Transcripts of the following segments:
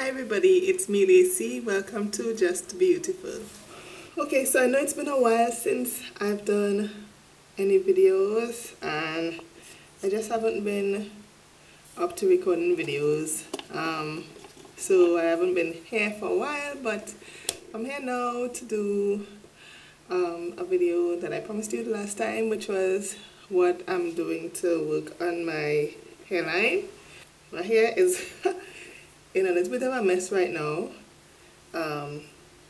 Hi everybody, it's me Lacey. Welcome to Just Beautiful. Okay, so I know it's been a while since I've done any videos and I just haven't been up to recording videos. So I haven't been here for a while, but I'm here now to do a video that I promised you the last time, which was what I'm doing to work on my hairline. My hair is in a little bit of a mess right now,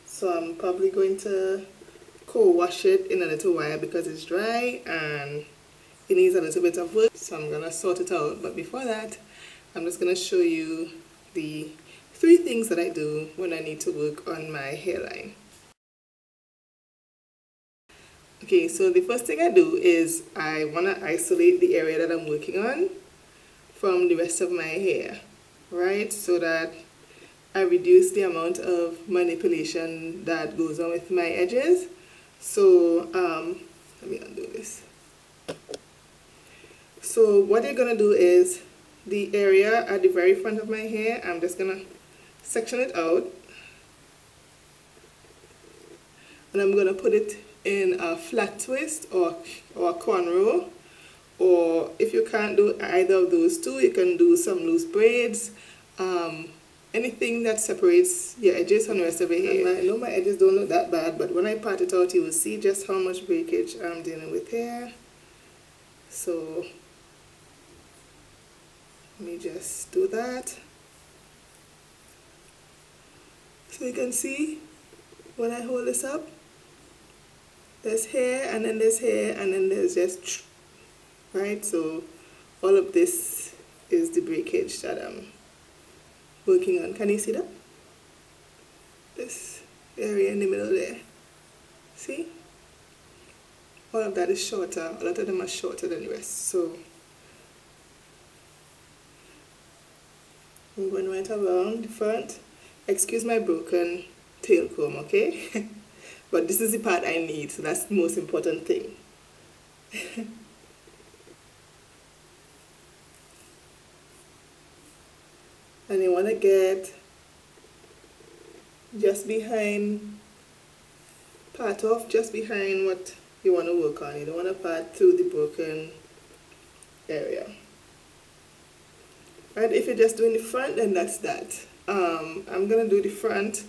so I'm probably going to co-wash it in a little while because it's dry and it needs a little bit of work, so I'm gonna sort it out. But before that, I'm just gonna show you the 3 things that I do when I need to work on my hairline. Okay, so the first thing I do is I want to isolate the area that I'm working on from the rest of my hair, right? So that I reduce the amount of manipulation that goes on with my edges. So let me undo this. So what you're gonna do is the area at the very front of my hair, I'm just gonna section it out and I'm gonna put it in a flat twist or a cornrow, or if you can't do either of those two, you can do some loose braids, anything that separates your edges from the rest of your hair. I know my edges don't look that bad, but when I part it out, you will see just how much breakage I'm dealing with here. So let me just do that. So you can see when I hold this up, there's hair and then there's hair and then there's just, right? So all of this is the breakage that I'm working on. Can you see that? This area in the middle there. See? All of that is shorter. A lot of them are shorter than the rest. So I'm going right around the front. Excuse my broken tail comb, okay? But this is the part I need, so that's the most important thing. And you want to get just behind, part off just behind what you want to work on. You don't want to part through the broken area. Right, if you're just doing the front, then that's that. I'm going to do the front.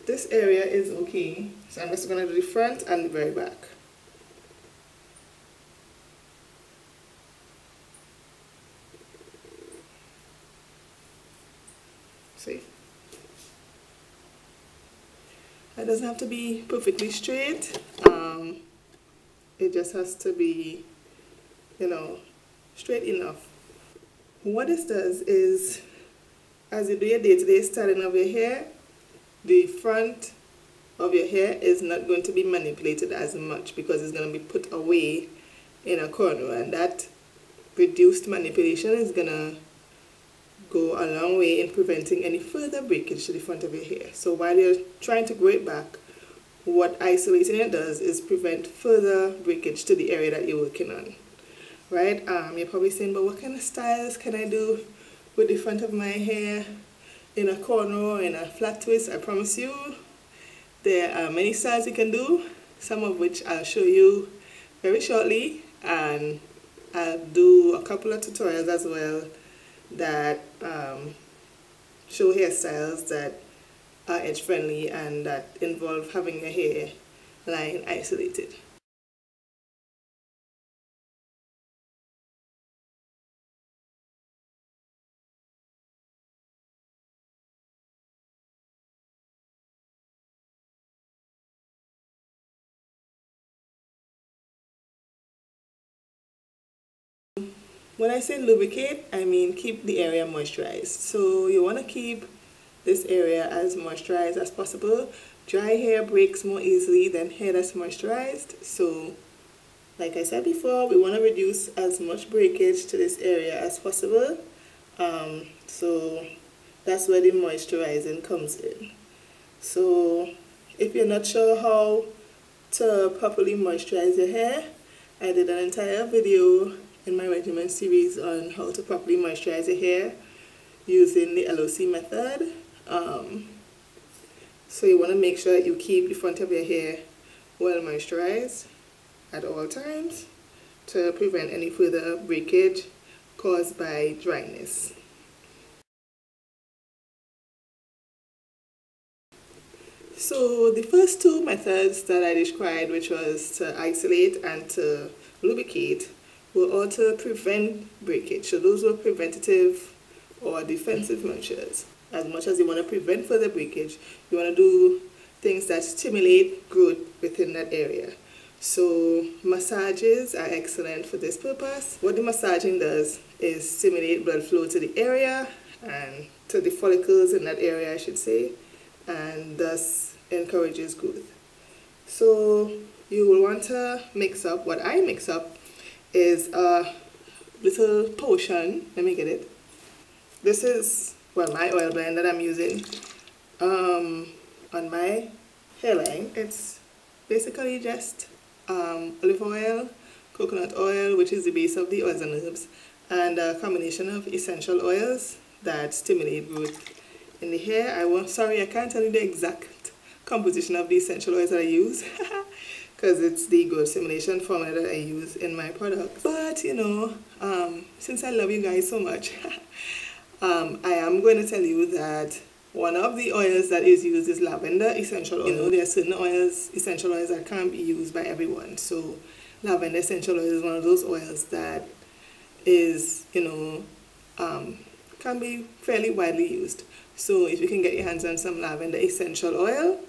This area is okay, so I'm just going to do the front and the very back. See? It doesn't have to be perfectly straight. It just has to be, you know, straight enough. What this does is, as you do your day-to-day styling of your hair, the front of your hair is not going to be manipulated as much because it's going to be put away in a corner, and that reduced manipulation is going to go a long way in preventing any further breakage to the front of your hair. So while you're trying to grow it back, what isolating it does is prevent further breakage to the area that you're working on. Right? You're probably saying, but what kind of styles can I do with the front of my hair in a corner or in a flat twist? I promise you there are many styles you can do, some of which I'll show you very shortly, and I'll do a couple of tutorials as well that show hairstyles that are edge friendly and that involve having your hair line isolated. When I say lubricate, I mean keep the area moisturized. So you want to keep this area as moisturized as possible. Dry hair breaks more easily than hair that's moisturized. So like I said before, we want to reduce as much breakage to this area as possible. So that's where the moisturizing comes in. So if you're not sure how to properly moisturize your hair, I did an entire video in my regimen series on how to properly moisturize your hair using the LOC method. So you want to make sure that you keep the front of your hair well moisturized at all times to prevent any further breakage caused by dryness. So the first two methods that I described, which was to isolate and to lubricate, were all to prevent breakage. So those were preventative or defensive measures. As much as you want to prevent further breakage, you want to do things that stimulate growth within that area. So massages are excellent for this purpose. What the massaging does is stimulate blood flow to the area and to the follicles in that area, I should say, and thus encourages growth. So you will want to mix up, what I mix up is a little potion. Let me get it. This is, well, my oil blend that I'm using on my hairline. It's basically just olive oil, coconut oil, which is the base of the oils and herbs, and a combination of essential oils that stimulate growth in the hair. Sorry, I can't tell you the exact composition of the essential oils that I use because it's the growth stimulation formula that I use in my products. But you know, since I love you guys so much, I am going to tell you that one of the oils that is used is lavender essential oil. You know, there are certain oils, essential oils, that can't be used by everyone. So lavender essential oil is one of those oils that is, you know, can be fairly widely used. So if you can get your hands on some lavender essential oil,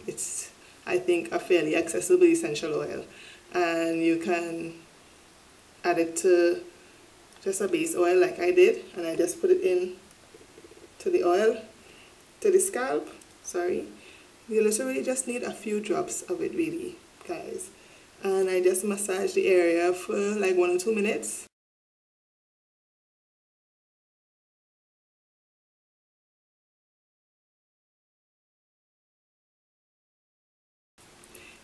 it's, I think, a fairly accessible essential oil. And you can add it to just a base oil like I did, and I just put it in to the oil, to the scalp, sorry. You literally just need a few drops of it, really, guys. And I just massage the area for like 1 or 2 minutes.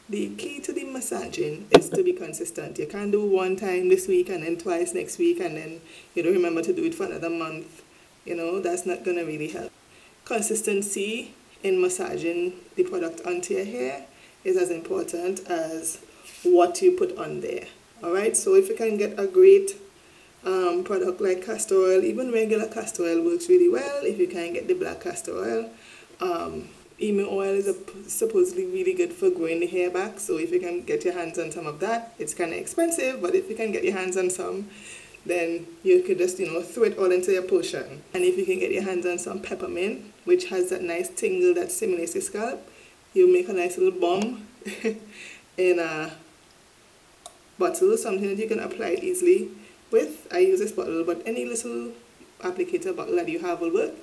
The key to the massaging is to be consistent. You can't do one time this week and then twice next week and then you don't remember to do it for another month. You know, that's not going to really help. Consistency in massaging the product onto your hair is as important as what you put on there. Alright, so if you can get a great product like castor oil, even regular castor oil works really well. If you can get the black castor oil, emu oil is supposedly really good for growing the hair back. So if you can get your hands on some of that, it's kind of expensive, but if you can get your hands on some, then you could just, you know, throw it all into your potion. And if you can get your hands on some peppermint, which has that nice tingle that stimulates the scalp, you make a nice little bomb in a bottle, something that you can apply easily with. I use this bottle, but any little applicator bottle that you have will work.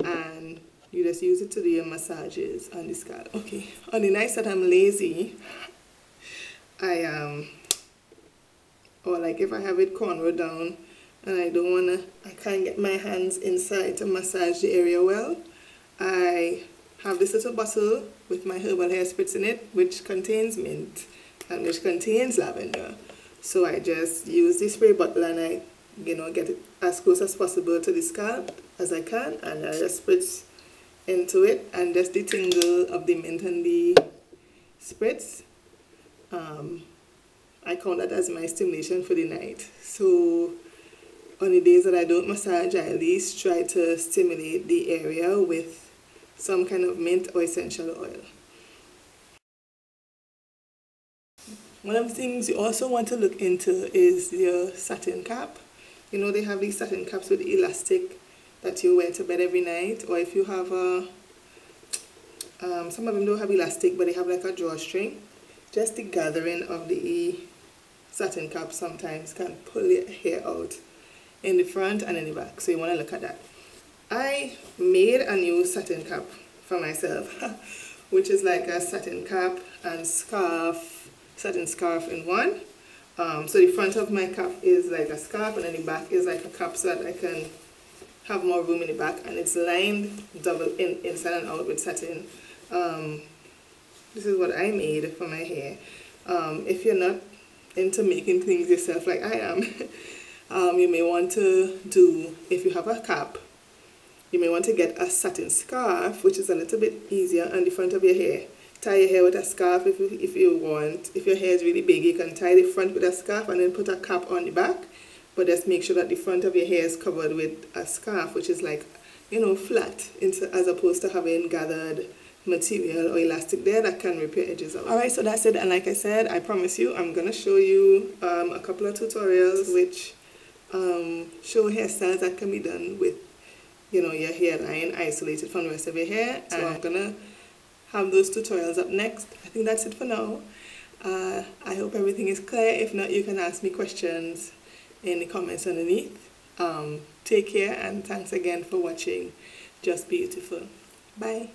And you just use it to do your massages on the scalp. Okay, on the nights that I'm lazy, or like if I have it cornrowed down and I can't get my hands inside to massage the area well, I have this little bottle with my Herbal Hair Spritz in it, which contains mint and which contains lavender. So I just use the spray bottle and I, you know, get it as close as possible to the scalp as I can, and I just spritz into it, and just the tingle of the mint and the spritz, I count that as my stimulation for the night. So on the days that I don't massage, I at least try to stimulate the area with some kind of mint or essential oil. One of the things you also want to look into is your satin cap. You know, they have these satin caps with elastic that you wear to bed every night, or if you have a, some of them don't have elastic, but they have like a drawstring. Just the gathering of the satin cap sometimes can pull your hair out in the front and in the back, so you want to look at that. I made a new satin cap for myself, which is like a satin cap and scarf, satin scarf in one. So the front of my cap is like a scarf, and then the back is like a cap so that I can have more room in the back, and it's lined double inside and out with satin. This is what I made for my hair. If you're not into making things yourself like I am, you may want to do, if you have a cap, you may want to get a satin scarf, which is a little bit easier on the front of your hair. Tie your hair with a scarf if you want. If your hair is really big, you can tie the front with a scarf and then put a cap on the back. But just make sure that the front of your hair is covered with a scarf, which is like, you know, flat, as opposed to having gathered material or elastic there that can rip your edges out. Alright, so that's it. And like I said, I promise you, I'm going to show you a couple of tutorials which show hairstyles that can be done with, you know, your hairline isolated from the rest of your hair. So I'm going to have those tutorials up next. I think that's it for now. I hope everything is clear. If not, you can ask me questions in the comments underneath. Take care, and thanks again for watching Just Be Beautiful. Bye.